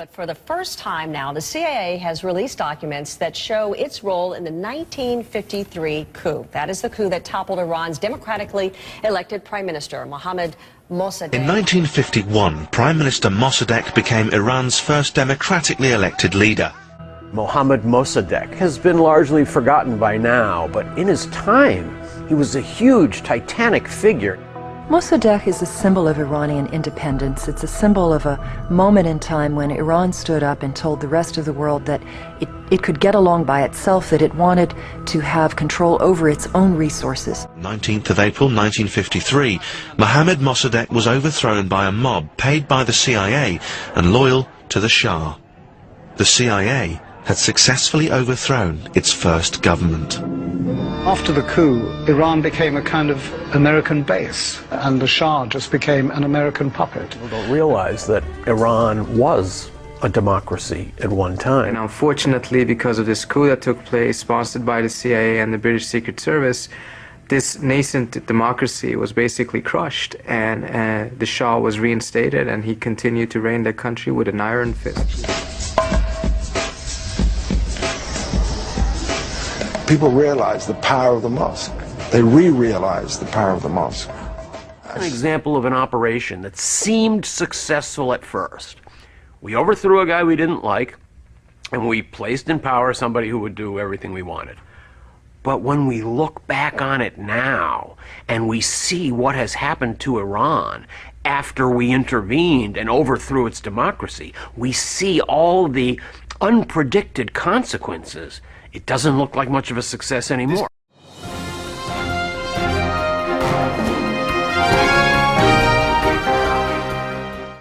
But for the first time now, the CIA has released documents that show its role in the 1953 coup. That is the coup that toppled Iran's democratically elected Prime Minister, Mohammad Mossadegh. In 1951, Prime Minister Mossadegh became Iran's first democratically elected leader. Mohammad Mossadegh has been largely forgotten by now, but in his time, he was a huge, titanic figure. Mossadegh is a symbol of Iranian independence. It's a symbol of a moment in time when Iran stood up and told the rest of the world that it could get along by itself, that it wanted to have control over its own resources. 19th of April 1953, Mohammad Mossadegh was overthrown by a mob paid by the CIA and loyal to the Shah. The CIA had successfully overthrown its first government. After the coup, Iran became a kind of American base, and the Shah just became an American puppet. People don't realize that Iran was a democracy at one time. And unfortunately, because of this coup that took place, sponsored by the CIA and the British Secret Service, this nascent democracy was basically crushed, and the Shah was reinstated, and he continued to reign the country with an iron fist. People realize the power of the mosque. They re-realize the power of the mosque. An example of an operation that seemed successful at first. We overthrew a guy we didn't like, and we placed in power somebody who would do everything we wanted. But when we look back on it now, and we see what has happened to Iran after we intervened and overthrew its democracy, we see all the unpredicted consequences. It doesn't look like much of a success anymore.